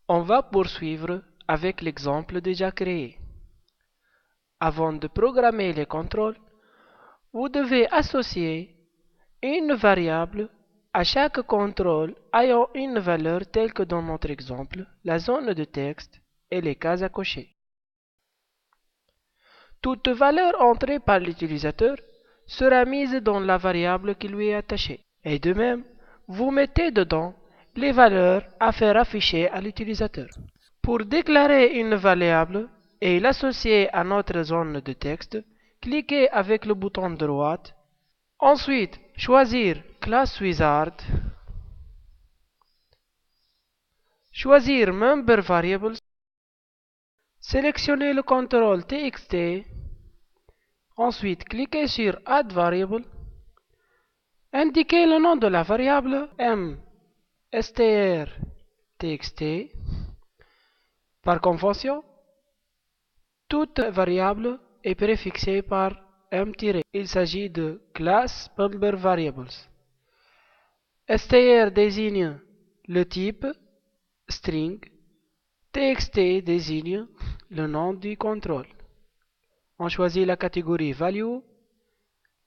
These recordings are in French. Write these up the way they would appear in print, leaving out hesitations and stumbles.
On va poursuivre avec l'exemple déjà créé. Avant de programmer les contrôles, vous devez associer une variable à chaque contrôle ayant une valeur telle que dans notre exemple, la zone de texte et les cases à cocher. Toute valeur entrée par l'utilisateur sera mise dans la variable qui lui est attachée. Et de même, vous mettez dedans les valeurs à faire afficher à l'utilisateur. Pour déclarer une variable et l'associer à notre zone de texte, cliquez avec le bouton droit. Ensuite, choisir Class Wizard. Choisir Member Variables. Sélectionnez le contrôle TXT. Ensuite, cliquez sur Add Variable. Indiquez le nom de la variable mstrtxt. Par convention, toute variable est préfixée par m-. Il s'agit de Class Member Variables. str désigne le type string. txt désigne le nom du contrôle. On choisit la catégorie value.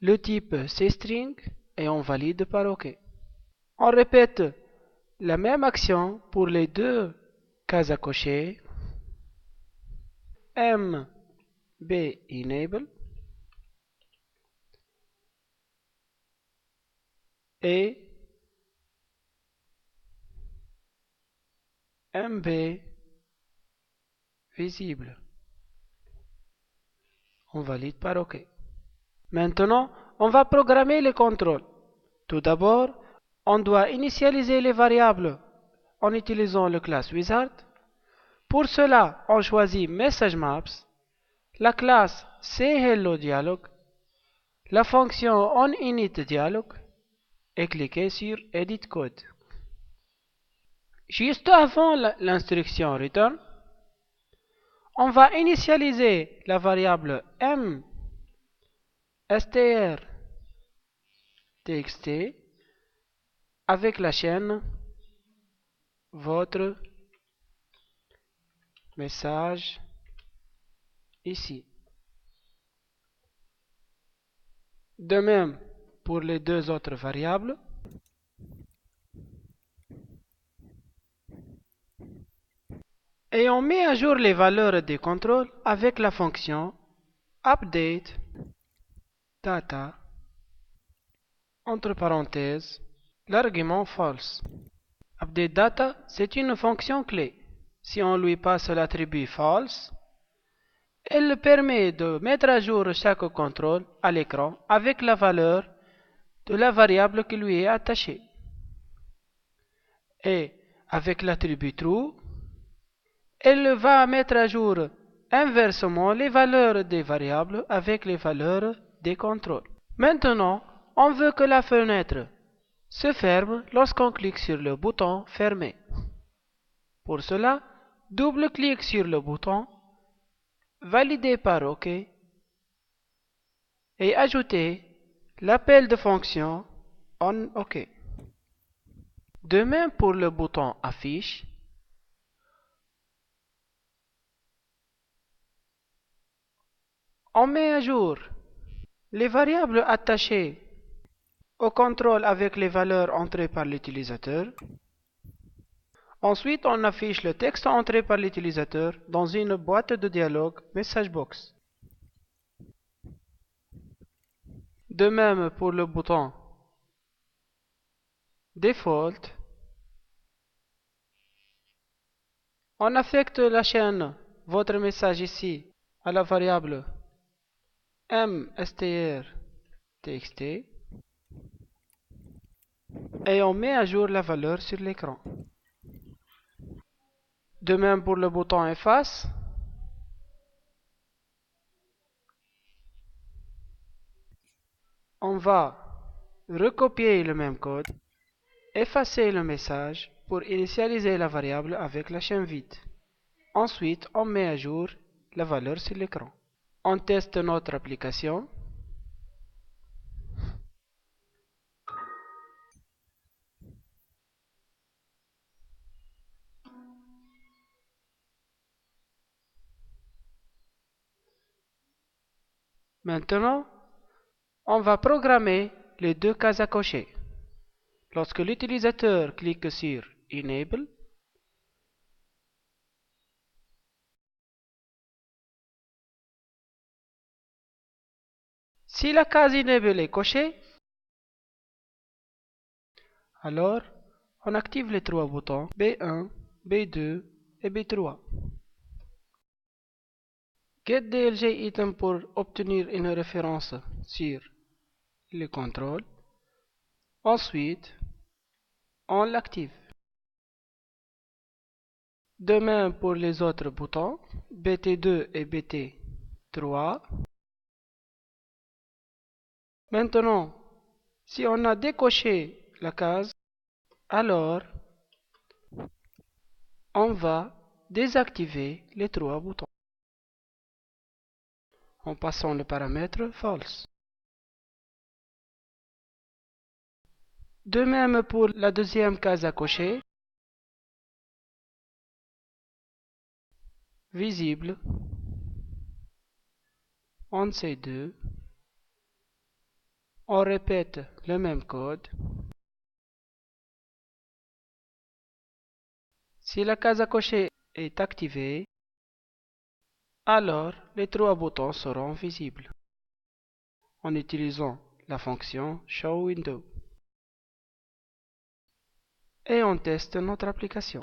Le type c'est string et on valide par OK. On répète la même action pour les deux cases à cocher. mb enable et mb visible. On valide par OK. Maintenant, on va programmer les contrôles. Tout d'abord, on doit initialiser les variables en utilisant le class wizard. Pour cela, on choisit MessageMaps, la classe CHelloDialog, la fonction onInitDialog et cliquez sur Edit Code. Juste avant l'instruction Return, on va initialiser la variable mstrtxt avec la chaîne votre message ici. De même pour les deux autres variables. Et on met à jour les valeurs des contrôles avec la fonction update data entre parenthèses l'argument false. Update data, c'est une fonction clé. Si on lui passe l'attribut false, elle permet de mettre à jour chaque contrôle à l'écran avec la valeur de la variable qui lui est attachée. Et avec l'attribut true, elle va mettre à jour inversement les valeurs des variables avec les valeurs des contrôles. Maintenant, on veut que la fenêtre se ferme lorsqu'on clique sur le bouton Fermer. Pour cela, double-clique sur le bouton, validez par OK et ajoutez l'appel de fonction onOK. De même pour le bouton Affiche. On met à jour les variables attachées au contrôle avec les valeurs entrées par l'utilisateur. Ensuite, on affiche le texte entré par l'utilisateur dans une boîte de dialogue MessageBox. De même pour le bouton Default. On affecte la chaîne votre message ici à la variable mstrtxt et on met à jour la valeur sur l'écran. De même pour le bouton Efface. On va recopier le même code, effacer le message pour initialiser la variable avec la chaîne vide. Ensuite, on met à jour la valeur sur l'écran. On teste notre application. Maintenant, on va programmer les deux cases à cocher. Lorsque l'utilisateur clique sur Enable, si la case Enable est cochée, alors on active les trois boutons B1, B2 et B3. GetDLG-Item pour obtenir une référence sur le contrôle. Ensuite, on l'active. De même pour les autres boutons, BT2 et BT3. Maintenant, si on a décoché la case, alors on va désactiver les trois boutons en passant le paramètre false. De même pour la deuxième case à cocher, visible, on C2, on répète le même code. Si la case à cocher est activée, alors les trois boutons seront visibles en utilisant la fonction ShowWindow. Et on teste notre application.